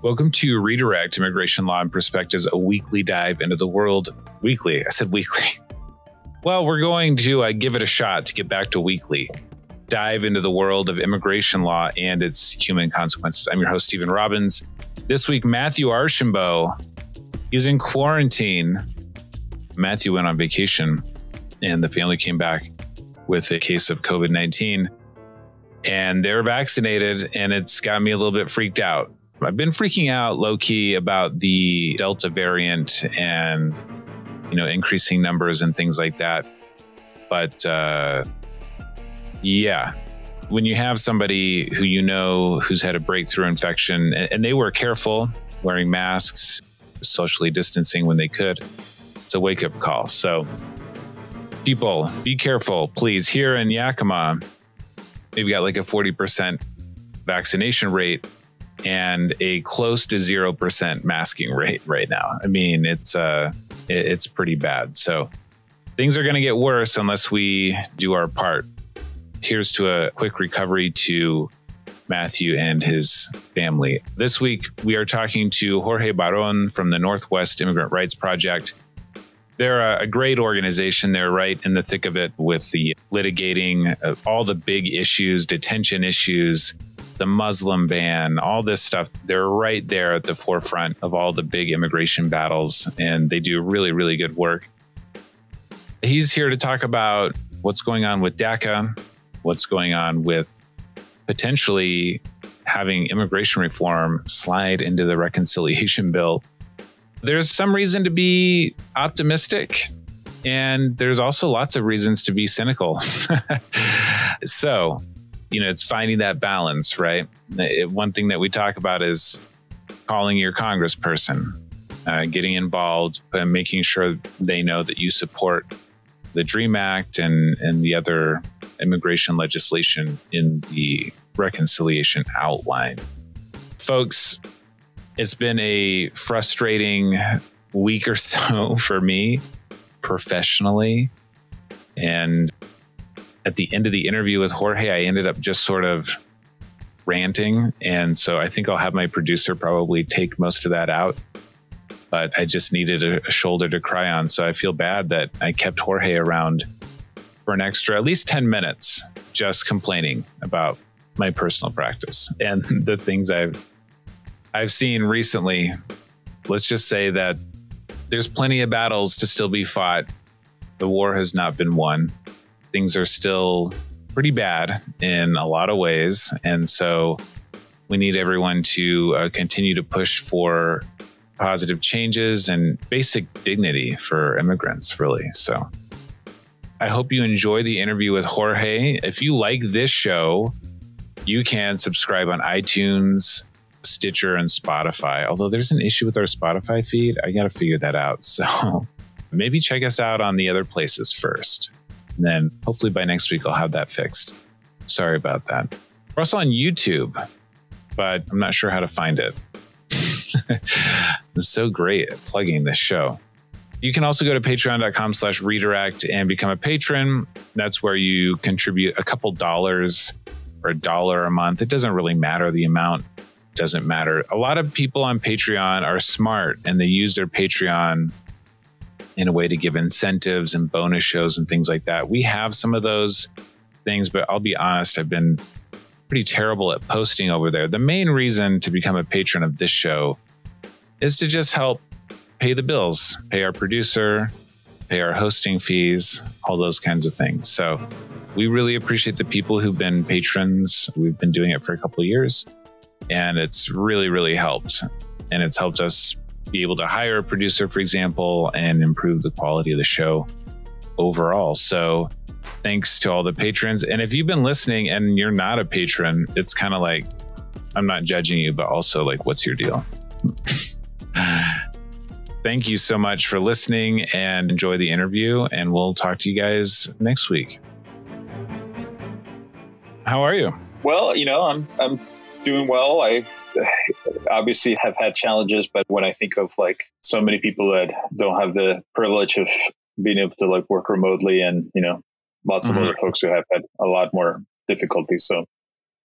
Welcome to Redirect Immigration Law and Perspectives, a weekly dive into the world. Weekly. I said weekly. Well, we're going to give it a shot to get back to weekly. Dive into the world of immigration law and its human consequences. I'm your host, Stephen Robbins. This week, Matthew Archambault. He's in quarantine. Matthew went on vacation and the family came back with a case of COVID-19 and they're vaccinated, and it's got me a little bit freaked out. I've been freaking out low-key about the Delta variant and, increasing numbers and things like that. But yeah, when you have somebody who who's had a breakthrough infection and they were careful, wearing masks, socially distancing when they could, it's a wake-up call. So people, be careful, please. Here in Yakima, we've got like a 40% vaccination rate and a close to 0% masking rate right now. I mean, it's pretty bad. So things are going to get worse unless we do our part. Here's to a quick recovery to Matthew and his family. This week, we are talking to Jorge Baron from the Northwest Immigrant Rights Project. They're a great organization. They're right in the thick of it with the litigating all the big issues, detention issues, the Muslim ban, all this stuff. They're right there at the forefront of all the big immigration battles, and they do really, really good work. He's here to talk about what's going on with DACA, what's going on with potentially having immigration reform slide into the reconciliation bill. There's some reason to be optimistic, and there's also lots of reasons to be cynical. So, it's finding that balance, right? One thing that we talk about is calling your congressperson, getting involved, and making sure they know that you support the DREAM Act and the other immigration legislation in the reconciliation outline. Folks, it's been a frustrating week or so for me professionally. And at the end of the interview with Jorge, I ended up just sort of ranting. And so I think I'll have my producer probably take most of that out. But I just needed a shoulder to cry on. So I feel bad that I kept Jorge around for an extra at least 10 minutes, just complaining about my personal practice and the things I've seen recently. Let's just say that there's plenty of battles to still be fought. The war has not been won. Things are still pretty bad in a lot of ways. And so we need everyone to continue to push for positive changes and basic dignity for immigrants, really. So I hope you enjoy the interview with Jorge. If you like this show, you can subscribe on iTunes, Stitcher, and Spotify. Although there's an issue with our Spotify feed, I got to figure that out. So maybe check us out on the other places first. And then hopefully by next week, I'll have that fixed. Sorry about that. We're also on YouTube, but I'm not sure how to find it. I'm so great at plugging this show. You can also go to patreon.com/redirect and become a patron. That's where you contribute a couple dollars or $1 a month. It doesn't really matter the amount. Doesn't matter. A lot of people on Patreon are smart and they use their Patreon in a way to give incentives and bonus shows and things like that. We have some of those things, but I'll be honest, I've been pretty terrible at posting over there. The main reason to become a patron of this show is to just help pay the bills, pay our producer, pay our hosting fees, all those kinds of things. So we really appreciate the people who've been patrons. We've been doing it for a couple of years. And it's really, really helped. And it's helped us be able to hire a producer, for example, and improve the quality of the show overall. So thanks to all the patrons. And if you've been listening and you're not a patron, it's kind of like, I'm not judging you, but also like, what's your deal? Thank you so much for listening and enjoy the interview. And we'll talk to you guys next week. How are you? Well, I'm doing well. I obviously have had challenges, but when I think of like so many people that don't have the privilege of being able to like work remotely and, lots of other folks who have had a lot more difficulties. So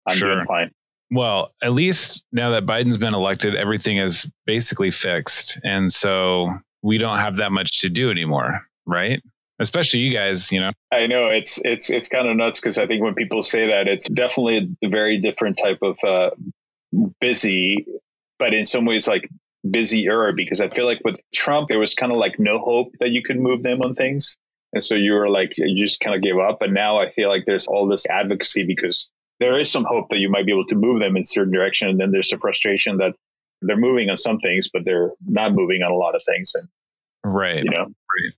I'm doing fine. Well, at least now that Biden's been elected, everything is basically fixed. And so we don't have that much to do anymore, right? Especially you guys, you know. I know it's kind of nuts because I think when people say that, it's definitely a very different type of busy, but in some ways like busier, because I feel like with Trump, there was kind of like no hope that you could move them on things. And so you were like, you just kind of gave up. And now I feel like there's all this advocacy because there is some hope that you might be able to move them in a certain direction. And then there's the frustration that they're moving on some things, but they're not moving on a lot of things. And, right. You know, right.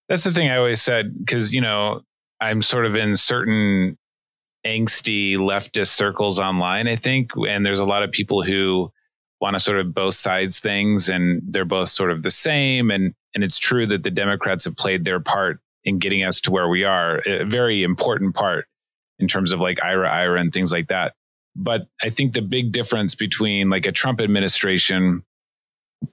That's the thing I always said, because, you know, I'm sort of in certain angsty leftist circles online, I think. And there's a lot of people who want to sort of both sides things, and they're both sort of the same. And it's true that the Democrats have played their part in getting us to where we are, a very important part in terms of like IRA and things like that. But I think the big difference between like a Trump administration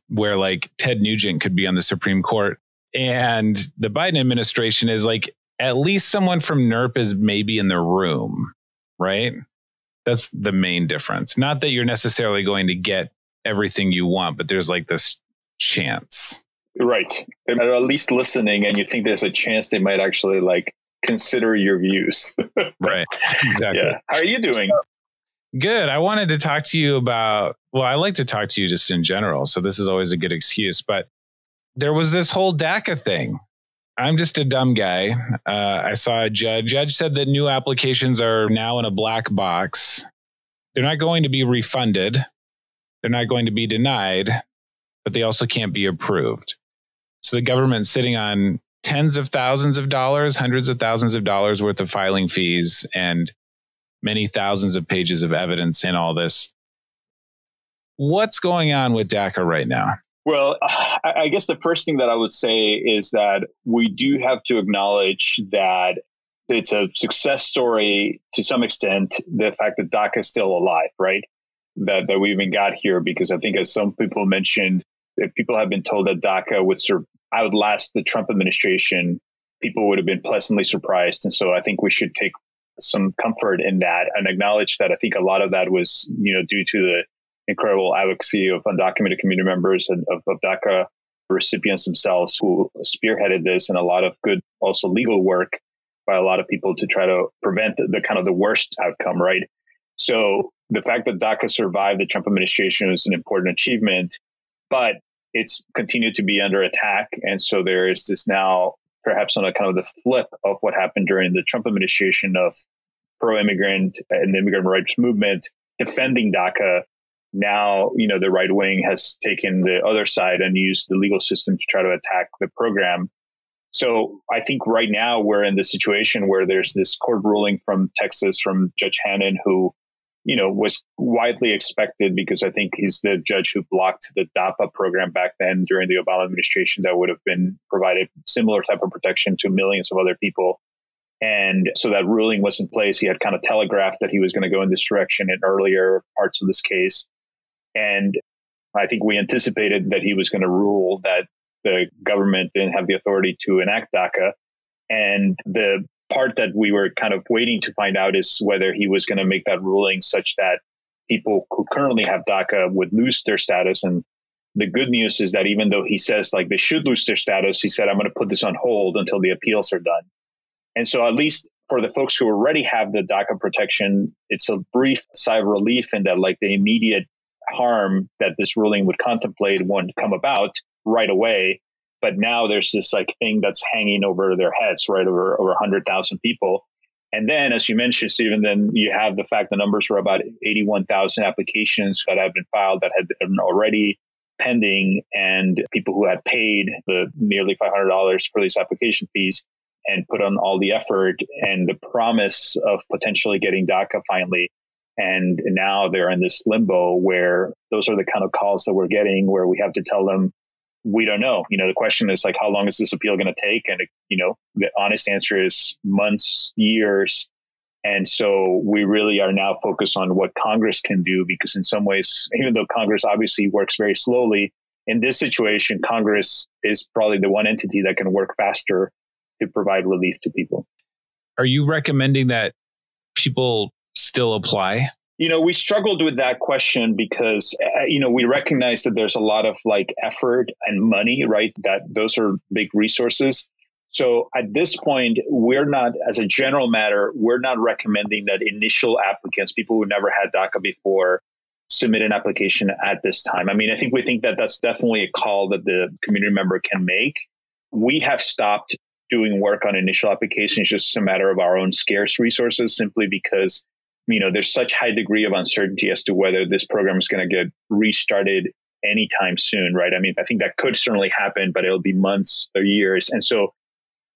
where like Ted Nugent could be on the Supreme Court and the Biden administration is like at least someone from NERP is maybe in the room, right? That's the main difference. Not that you're necessarily going to get everything you want, but there's like this chance. Right. They're at least listening, and you think there's a chance they might actually like consider your views. Right. Exactly. Yeah. How are you doing? Good. I wanted to talk to you about, well, I like to talk to you just in general. So this is always a good excuse, but there was this whole DACA thing. I'm just a dumb guy. I saw a judge said that new applications are now in a black box. They're not going to be refunded. They're not going to be denied, but they also can't be approved. So the government's sitting on tens of thousands of dollars, hundreds of thousands of dollars worth of filing fees, and many thousands of pages of evidence in all this. What's going on with DACA right now? Well, I guess the first thing that I would say is that we do have to acknowledge that it's a success story to some extent, the fact that DACA is still alive, right? That we even got here, because I think as some people mentioned, if people have been told that DACA would outlast the Trump administration, people would have been pleasantly surprised. And so I think we should take some comfort in that and acknowledge that I think a lot of that was, due to the incredible advocacy of undocumented community members and of DACA recipients themselves who spearheaded this, and a lot of good also legal work by a lot of people to try to prevent the kind of the worst outcome, right? So the fact that DACA survived the Trump administration is an important achievement, but it's continued to be under attack. And so there is this now perhaps on a kind of the flip of what happened during the Trump administration of pro-immigrant and immigrant rights movement defending DACA. Now, the right wing has taken the other side and used the legal system to try to attack the program. So I think right now we're in the situation where there's this court ruling from Texas from Judge Hannon, who, was widely expected because I think he's the judge who blocked the DAPA program back then during the Obama administration that would have been provided similar type of protection to millions of other people. And so that ruling was in place. He had kind of telegraphed that he was going to go in this direction in earlier parts of this case. And I think we anticipated that he was going to rule that the government didn't have the authority to enact DACA. And the part that we were kind of waiting to find out is whether he was going to make that ruling such that people who currently have DACA would lose their status. And the good news is that even though he says like they should lose their status, he said, I'm going to put this on hold until the appeals are done. And so at least for the folks who already have the DACA protection, it's a brief sigh of relief in that like the immediate harm that this ruling would contemplate won't come about right away. But now there's this like thing that's hanging over their heads, right? Over 100,000 people. And then, as you mentioned, Stephen, then you have the fact the numbers were about 81,000 applications that have been filed that had been already pending, and people who had paid the nearly $500 for these application fees and put on all the effort and the promise of potentially getting DACA finally. And now they're in this limbo where those are the kind of calls that we're getting where we have to tell them, we don't know. The question is like, how long is this appeal going to take? And, the honest answer is months, years. And so we really are now focused on what Congress can do, because in some ways, even though Congress obviously works very slowly, in this situation, Congress is probably the one entity that can work faster to provide relief to people. Are you recommending that people still apply? We struggled with that question because, we recognize that there's a lot of like effort and money, right? That those are big resources. So at this point, we're not, as a general matter, we're not recommending that initial applicants, people who never had DACA before, submit an application at this time. I mean, I think we think that that's definitely a call that the community member can make. We have stopped doing work on initial applications, just a matter of our own scarce resources, simply because, there's such high degree of uncertainty as to whether this program is going to get restarted anytime soon, right? I mean, I think that could certainly happen, but it'll be months or years. And so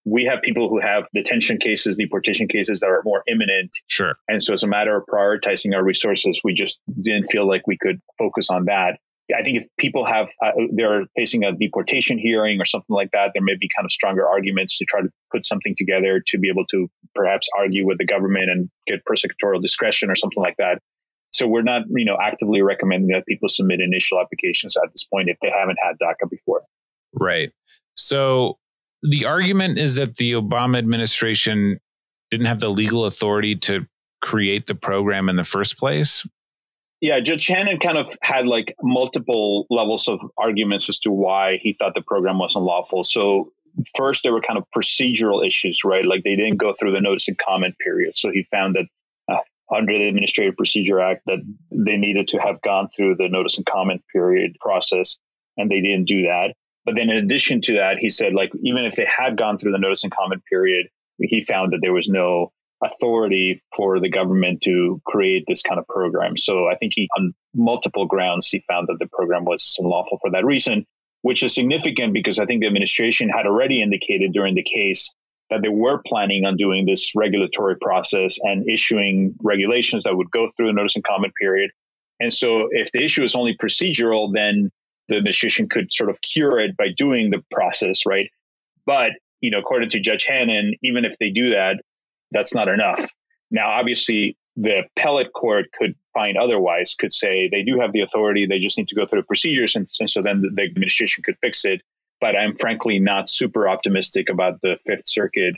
we have people who have detention cases, deportation cases that are more imminent. Sure. And so as a matter of prioritizing our resources, we just didn't feel like we could focus on that. I think if people have, they're facing a deportation hearing or something like that, there may be kind of stronger arguments to try to put something together to be able to perhaps argue with the government and get prosecutorial discretion or something like that. So we're not, actively recommending that people submit initial applications at this point if they haven't had DACA before. Right. So the argument is that the Obama administration didn't have the legal authority to create the program in the first place. Yeah, Judge Hannon kind of had like multiple levels of arguments as to why he thought the program wasn't lawful. So first, there were kind of procedural issues, right? Like they didn't go through the notice and comment period. So he found that under the Administrative Procedure Act that they needed to have gone through the notice and comment period process, and they didn't do that. But then in addition to that, he said, like, even if they had gone through the notice and comment period, he found that there was no authority for the government to create this kind of program. So I think on multiple grounds, he found that the program was unlawful for that reason, which is significant because I think the administration had already indicated during the case that they were planning on doing this regulatory process and issuing regulations that would go through the notice and comment period. And so if the issue is only procedural, then the administration could sort of cure it by doing the process, right? But, according to Judge Hannon, even if they do that, that's not enough. Now, obviously, the appellate court could find otherwise, could say they do have the authority, they just need to go through the procedures, and so then the administration could fix it. But I'm frankly not super optimistic about the Fifth Circuit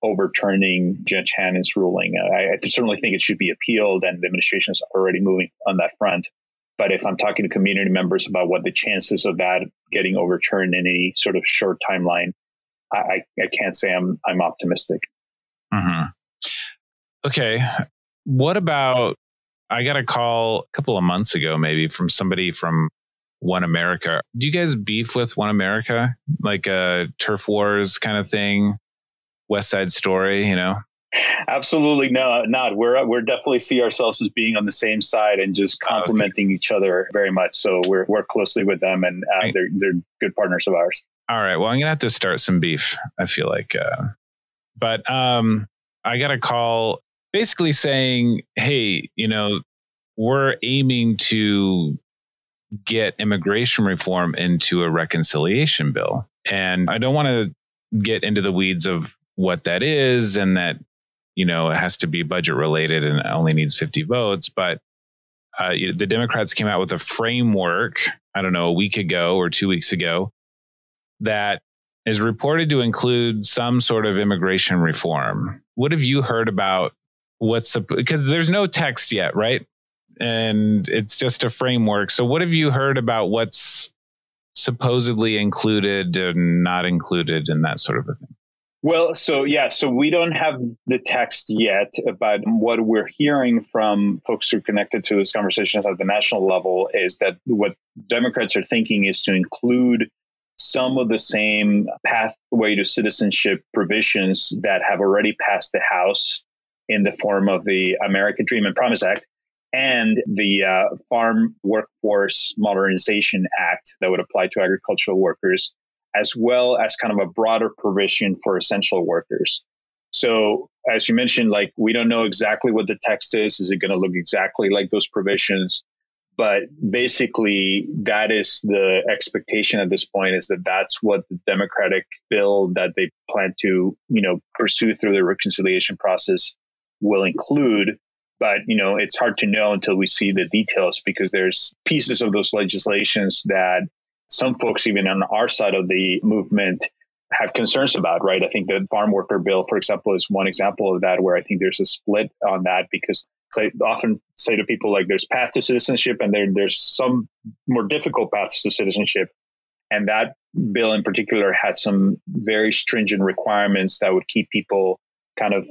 overturning Judge Hannon's ruling. I certainly think it should be appealed, and the administration is already moving on that front. But if I'm talking to community members about what the chances of that getting overturned in any sort of short timeline, I can't say I'm optimistic. Mm-hmm. Okay. What about, I got a call a couple of months ago, maybe from somebody from One America. Do you guys beef with One America? Like a turf wars kind of thing? West Side Story, Absolutely not. We're definitely see ourselves as being on the same side and just complementing each other very much. So we work closely with them, and they're good partners of ours. All right. Well, I'm gonna have to start some beef, I feel like. But I got a call basically saying, hey, we're aiming to get immigration reform into a reconciliation bill. And I don't want to get into the weeds of what that is and that, it has to be budget related and only needs 50 votes. But the Democrats came out with a framework, I don't know, a week ago or 2 weeks ago, that is reported to include some sort of immigration reform. What have you heard about because there's no text yet, right? And it's just a framework. So what have you heard about what's supposedly included and not included and that sort of a thing? Well, so we don't have the text yet, but what we're hearing from folks who are connected to this conversation at the national level is that what Democrats are thinking is to include some of the same pathway to citizenship provisions that have already passed the House in the form of the American Dream and Promise Act and the Farm Workforce Modernization Act that would apply to agricultural workers, as well as kind of a broader provision for essential workers. So as you mentioned, we don't know exactly what the text is. Is it going to look exactly like those provisions? But basically, that is the expectation at this point, is that that's what the Democratic bill that they plan to, pursue through the reconciliation process will include. But, it's hard to know until we see the details, because there's pieces of those legislations that some folks, even on our side of the movement, have concerns about, right? I think the farm worker bill, for example, is one example of that, where I think there's a split on that, because So I often say to people, like, there's path to citizenship and there's some more difficult paths to citizenship. And that bill in particular had some very stringent requirements that would keep people kind of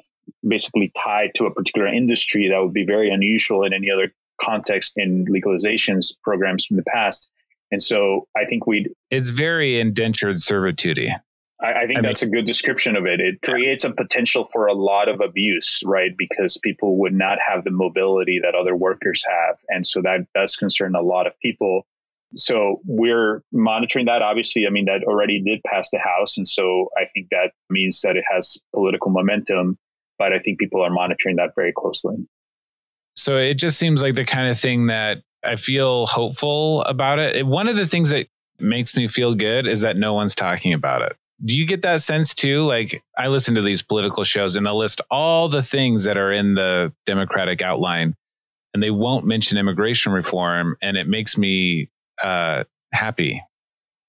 basically tied to a particular industry that would be very unusual in any other context in legalizations programs from the past. And so I think it's very indentured servitude. I think that's a good description of it. It creates a potential for a lot of abuse, right? Because people would not have the mobility that other workers have. And so that does concern a lot of people. So we're monitoring that. Obviously, I mean, that already did pass the House. And so I think that means that it has political momentum. But I think people are monitoring that very closely. So it just seems like the kind of thing that I feel hopeful about it. One of the things that makes me feel good is that no one's talking about it. Do you get that sense too? Like, I listen to these political shows and they'll list all the things that are in the Democratic outline and they won't mention immigration reform. And it makes me happy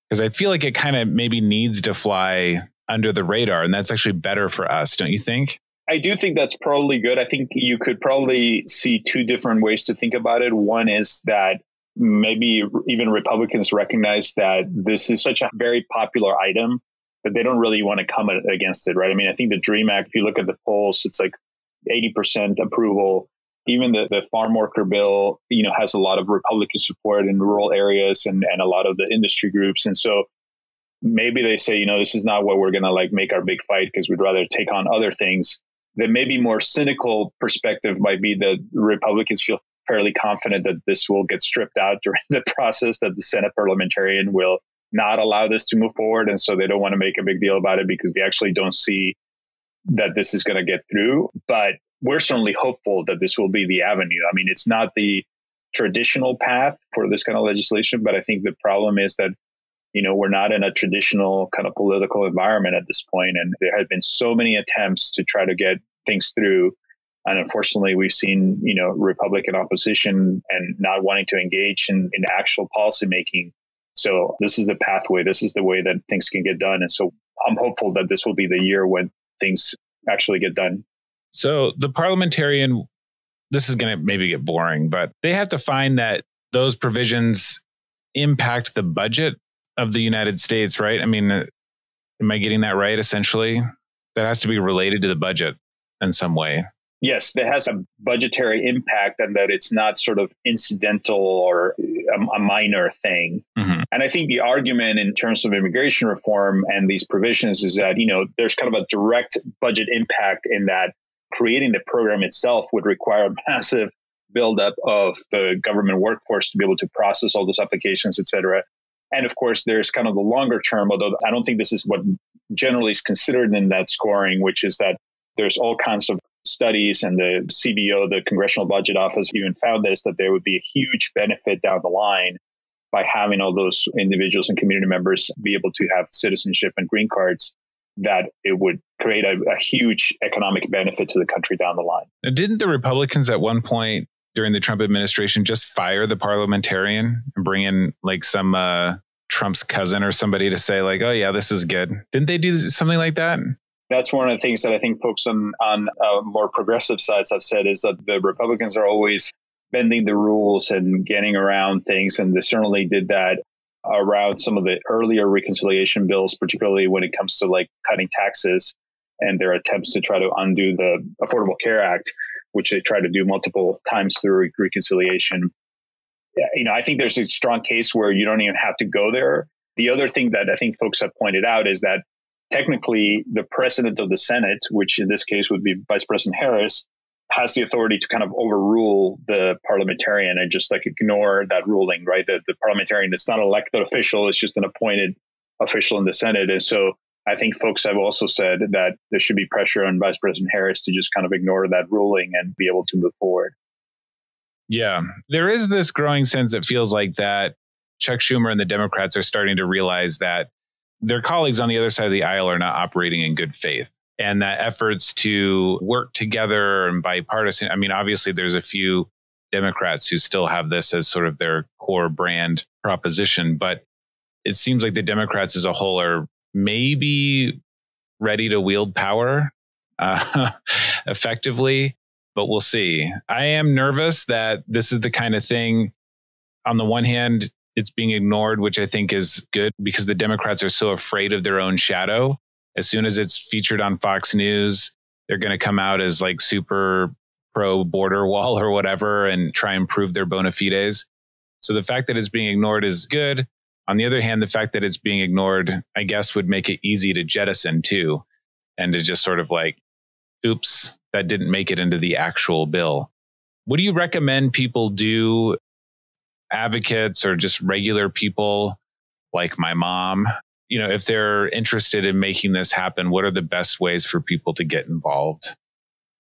because I feel like it kind of maybe needs to fly under the radar. And that's actually better for us, don't you think? I do think that's probably good. I think you could probably see two different ways to think about it. One is that maybe even Republicans recognize that this is such a very popular item that they don't really want to come against it, right? I mean, I think the DREAM Act, if you look at the polls, it's like 80% approval. Even the farm worker bill, has a lot of Republican support in rural areas and a lot of the industry groups. And so maybe they say, this is not what we're going to like make our big fight because we'd rather take on other things. The maybe more cynical perspective might be that Republicans feel fairly confident that this will get stripped out during the process, that the Senate parliamentarian will not allow this to move forward. And so they don't want to make a big deal about it because they actually don't see that this is going to get through. But we're certainly hopeful that this will be the avenue. I mean, it's not the traditional path for this kind of legislation, but I think the problem is that, we're not in a traditional kind of political environment at this point. And there have been so many attempts to try to get things through. And unfortunately, we've seen, Republican opposition and not wanting to engage in actual policymaking. So this is the pathway. This is the way that things can get done. And so I'm hopeful that this will be the year when things actually get done. So the parliamentarian, this is going to maybe get boring, but they have to find that those provisions impact the budget of the United States, right? I mean, am I getting that right? Essentially, that has to be related to the budget in some way. Yes, that has a budgetary impact and that it's not sort of incidental or a minor thing. Mm-hmm. And I think the argument in terms of immigration reform and these provisions is that, there's kind of a direct budget impact in that creating the program itself would require a massive buildup of the government workforce to be able to process all those applications, et cetera. And of course, there's kind of the longer term, although I don't think this is what generally is considered in that scoring, which is that there's all kinds of studies, and the CBO, the Congressional Budget Office, even found this, that there would be a huge benefit down the line by having all those individuals and community members be able to have citizenship and green cards, that it would create a huge economic benefit to the country down the line. Now, didn't the Republicans at one point during the Trump administration just fire the parliamentarian and bring in like some Trump's cousin or somebody to say like, oh yeah, this is good? Didn't they do something like that? That's one of the things that I think folks on more progressive sides have said, is that the Republicans are always bending the rules and getting around things. And they certainly did that around some of the earlier reconciliation bills, particularly when it comes to like cutting taxes and their attempts to try to undo the Affordable Care Act, which they tried to do multiple times through reconciliation. I think there's a strong case where you don't even have to go there. The other thing that I think folks have pointed out is that technically, the president of the Senate, which in this case would be Vice President Harris, has the authority to kind of overrule the parliamentarian and just like ignore that ruling, right? The parliamentarian is not an elected official, it's just an appointed official in the Senate. And so I think folks have also said that there should be pressure on Vice President Harris to just kind of ignore that ruling and be able to move forward. Yeah, there is this growing sense, it feels like, that Chuck Schumer and the Democrats are starting to realize that their colleagues on the other side of the aisle are not operating in good faith, and that efforts to work together and bipartisan. I mean, obviously, there's a few Democrats who still have this as sort of their core brand proposition, but it seems like the Democrats as a whole are maybe ready to wield power effectively. but we'll see. I am nervous that this is the kind of thing, on the one hand, it's being ignored, which I think is good because the Democrats are so afraid of their own shadow. As soon as it's featured on Fox News, they're going to come out as like super pro border wall or whatever and try and prove their bona fides. So the fact that it's being ignored is good. On the other hand, the fact that it's being ignored, I guess, would make it easy to jettison too. And to just sort of like, oops, that didn't make it into the actual bill. What do you recommend people do, advocates or just regular people like my mom, if they're interested in making this happen? What are the best ways for people to get involved?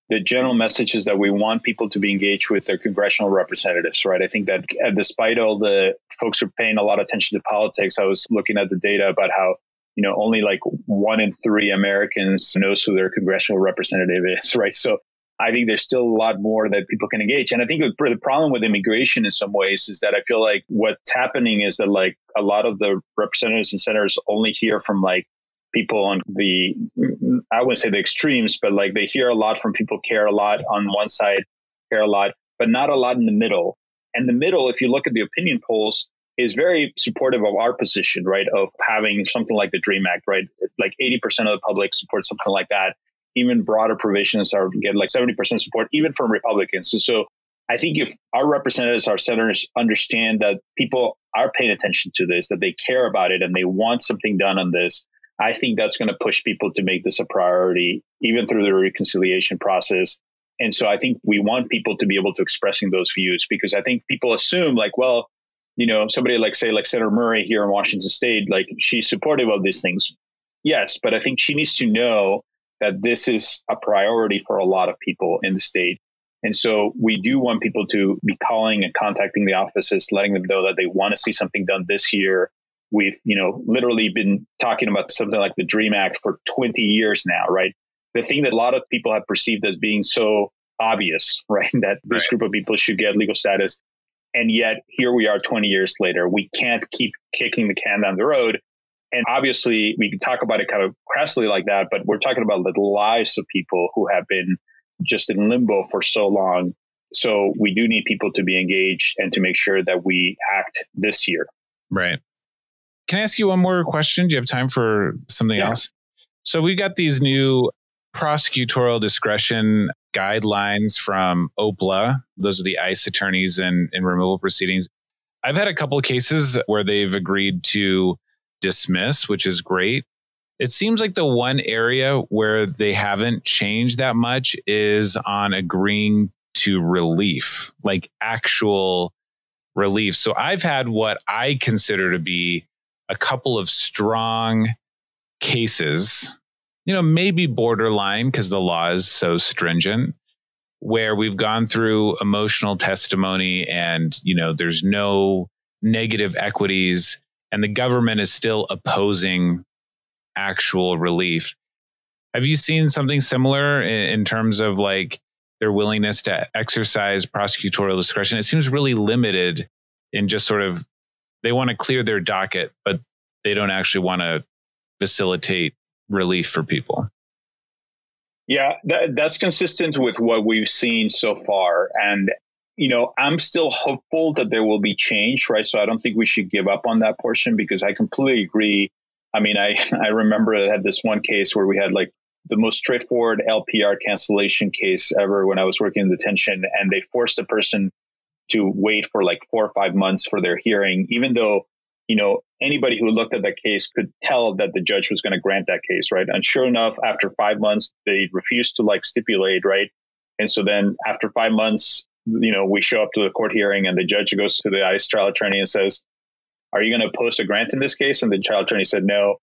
The general message is that we want people to be engaged with their congressional representatives, right? I think that despite all the folks who are paying a lot of attention to politics, I was looking at the data about how, only like 1 in 3 Americans knows who their congressional representative is, right? So I think there's still a lot more that people can engage. And I think the problem with immigration in some ways is that I feel like what's happening is that like a lot of the representatives and senators only hear from like people on the, I wouldn't say the extremes, but like they hear a lot from people care a lot on one side, care a lot, but not a lot in the middle. And the middle, if you look at the opinion polls, is very supportive of our position, right? Of having something like the DREAM Act, right? Like 80% of the public supports something like that. Even broader provisions get like 70% support, even from Republicans. So I think if our representatives, our senators understand that people are paying attention to this, that they care about it and they want something done on this, I think that's going to push people to make this a priority, even through the reconciliation process. And so I think we want people to be able to expressing those views, because I think people assume like, well, somebody like Senator Murray here in Washington State, like she's supportive of these things. Yes, but I think she needs to know that this is a priority for a lot of people in the state. And so we do want people to be calling and contacting the offices, letting them know that they want to see something done this year. We've, literally been talking about something like the DREAM Act for 20 years now, right? The thing that a lot of people have perceived as being so obvious, right? That this group of people should get legal status. And yet here we are 20 years later. We can't keep kicking the can down the road. And obviously we can talk about it kind of crassly like that, but we're talking about the lives of people who have been just in limbo for so long. So we do need people to be engaged and to make sure that we act this year. Right. Can I ask you one more question? Do you have time for something else? So we got these new prosecutorial discretion guidelines from OPLA. Those are the ICE attorneys in removal proceedings. I've had a couple of cases where they've agreed to dismiss, which is great. It seems like the one area where they haven't changed that much is on agreeing to relief, like actual relief. So I've had what I consider to be a couple of strong cases, maybe borderline because the law is so stringent, where we've gone through emotional testimony and, there's no negative equities and the government is still opposing actual relief. Have you seen something similar in terms of like their willingness to exercise prosecutorial discretion? It seems really limited in just sort of, they want to clear their docket, but they don't actually want to facilitate relief for people. Yeah, that's consistent with what we've seen so far. And, I'm still hopeful that there will be change, right? So I don't think we should give up on that portion, because I completely agree. I mean, I remember I had this one case where we had like the most straightforward LPR cancellation case ever when I was working in detention, and they forced a person to wait for like 4 or 5 months for their hearing, even though, anybody who looked at that case could tell that the judge was going to grant that case, right? And sure enough, after 5 months, they refused to like stipulate, right? And so then after 5 months, we show up to the court hearing and the judge goes to the ICE trial attorney and says, are you going to post a grant in this case? And the trial attorney said no.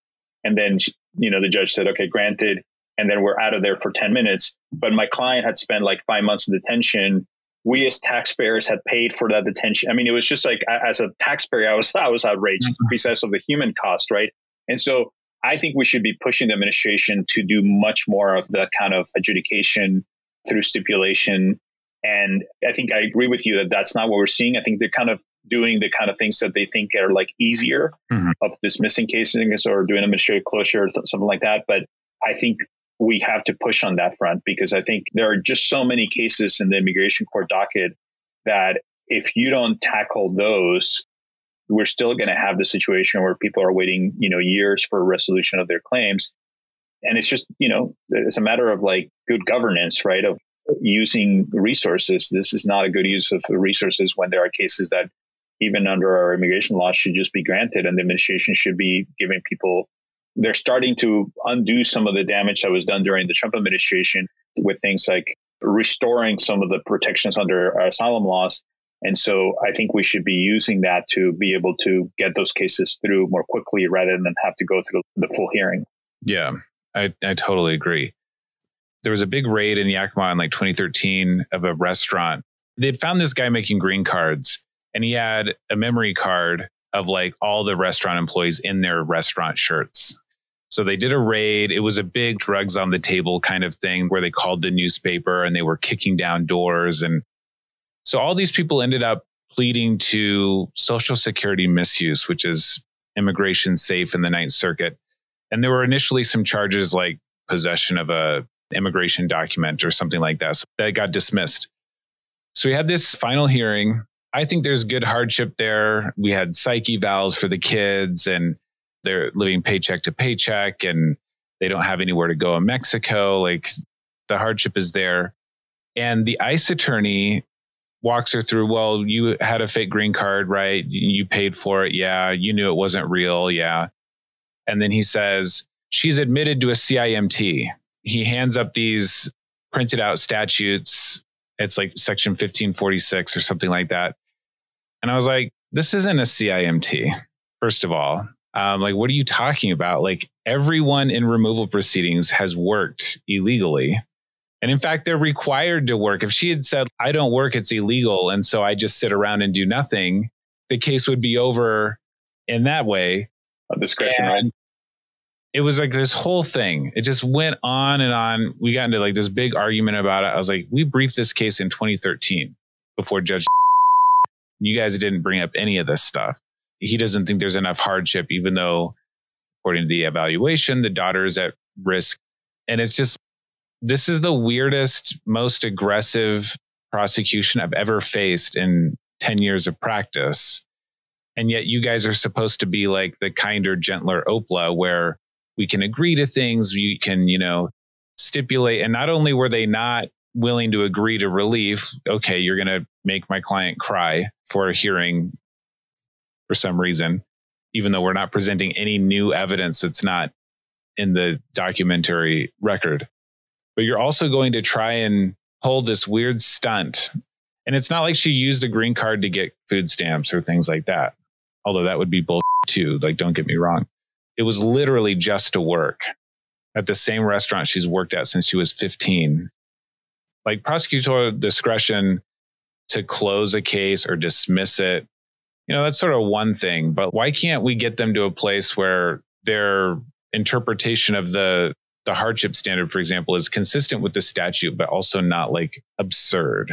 And then, the judge said, okay, granted. And then we're out of there for 10 minutes. But my client had spent like 5 months in detention. We as taxpayers had paid for that detention. I mean, it was just like, as a taxpayer, I was outraged because of the human cost, right? And so I think we should be pushing the administration to do much more of the kind of adjudication through stipulation. And I think I agree with you that that's not what we're seeing. I think they're kind of doing the kind of things that they think are like easier of dismissing cases or doing administrative closure or something like that. But I think we have to push on that front, because I think there are just so many cases in the immigration court docket that if you don't tackle those, we're still going to have the situation where people are waiting, years for a resolution of their claims. And it's just, it's a matter of like good governance, right? Of using resources. This is not a good use of resources when there are cases that even under our immigration law should just be granted, and the administration should be giving people. They're starting to undo some of the damage that was done during the Trump administration with things like restoring some of the protections under our asylum laws. And so I think we should be using that to be able to get those cases through more quickly rather than have to go through the full hearing. Yeah, I totally agree. There was a big raid in Yakima in like 2013 of a restaurant. They'd found this guy making green cards, and he had a memory card of like all the restaurant employees in their restaurant shirts. So they did a raid. It was a big drugs on the table kind of thing where they called the newspaper and they were kicking down doors. And so all these people ended up pleading to Social Security misuse, which is immigration safe in the Ninth Circuit. And there were initially some charges like possession of a immigration document or something like that. So that got dismissed. So we had this final hearing. I think there's good hardship there. We had psych evals for the kids, and they're living paycheck to paycheck, and they don't have anywhere to go in Mexico. Like, the hardship is there. And the ICE attorney walks her through, well, you had a fake green card, right? You paid for it. Yeah. You knew it wasn't real. Yeah. And then he says, she's admitted to a CIMT. He hands up these printed out statutes. It's like section 1546 or something like that. And I was like, this isn't a CIMT, first of all. Like, what are you talking about? Like, everyone in removal proceedings has worked illegally. And in fact, they're required to work. If she had said, I don't work, it's illegal, and so I just sit around and do nothing, the case would be over in that way. A discretion, right? It was like this whole thing. It just went on and on. We got into like this big argument about it. I was like, we briefed this case in 2013 before Judge. You guys didn't bring up any of this stuff. He doesn't think there's enough hardship, even though, according to the evaluation, the daughter is at risk. And it's just, this is the weirdest, most aggressive prosecution I've ever faced in 10 years of practice. And yet you guys are supposed to be like the kinder, gentler OPLA, where we can agree to things, you can, stipulate. And not only were they not willing to agree to relief, okay, you're going to make my client cry for a hearing for some reason, even though we're not presenting any new evidence that's not in the documentary record. But you're also going to try and hold this weird stunt. And it's not like she used a green card to get food stamps or things like that. Although that would be bullshit too. Like, don't get me wrong. It was literally just to work at the same restaurant she's worked at since she was 15. Like, prosecutorial discretion to close a case or dismiss it, that's sort of one thing. But why can't we get them to a place where their interpretation of the hardship standard, for example, is consistent with the statute, but also not like absurd?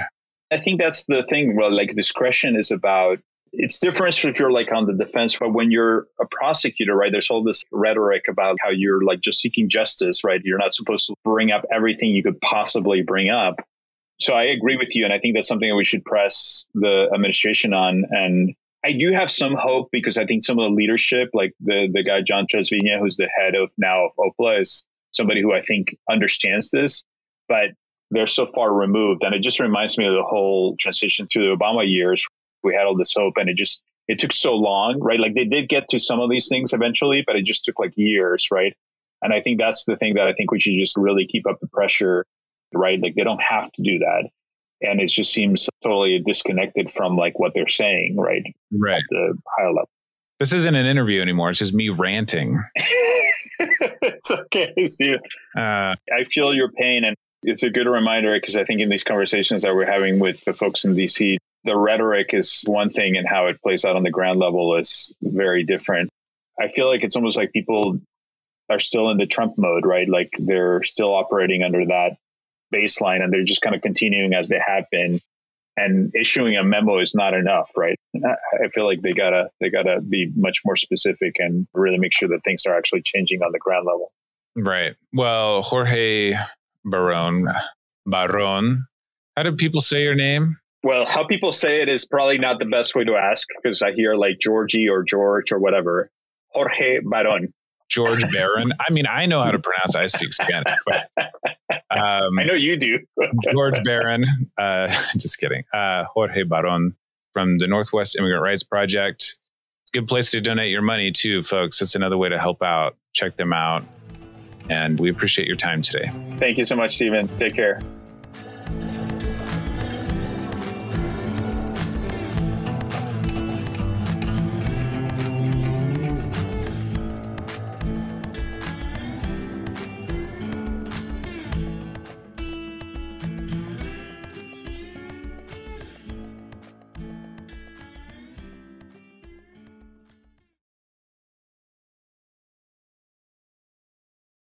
I think that's the thing. Well, like, discretion is about, it's different if you're like on the defense, but when you're a prosecutor, right, there's all this rhetoric about how you're like just seeking justice, right? You're not supposed to bring up everything you could possibly bring up. So I agree with you. And I think that's something that we should press the administration on. And I do have some hope, because I think some of the leadership, like the guy, John Tresvigna, who's the head of OPLA, is somebody who I think understands this, but they're so far removed. And it just reminds me of the whole transition to the Obama years. We had all this hope, and it took so long, right? Like, they did get to some of these things eventually, but it just took like years, right? And I think that's the thing that I think we should just really keep up the pressure, right? Like, they don't have to do that. And it just seems totally disconnected from like what they're saying, right? Right. At the higher level. This isn't an interview anymore. It's just me ranting. It's okay, Steve. I feel your pain, and it's a good reminder, because I think in these conversations that we're having with the folks in DC, the rhetoric is one thing and how it plays out on the ground level is very different. I feel like it's almost like people are still in the Trump mode, right? Like, they're still operating under that baseline, and they're just kind of continuing as they have been. And issuing a memo is not enough, right? I feel like they gotta be much more specific and really make sure that things are actually changing on the ground level. Right. Well, Jorge Baron. How do people say your name? Well, how people say it is probably not the best way to ask, because I hear like Georgie or George or whatever. Jorge Baron. George Baron. I mean, I know how to pronounce it. I speak Spanish, but I know you do. George Baron. Just kidding. Jorge Baron from the Northwest Immigrant Rights Project. It's a good place to donate your money too, folks. It's another way to help out. Check them out. And we appreciate your time today. Thank you so much, Stephen. Take care.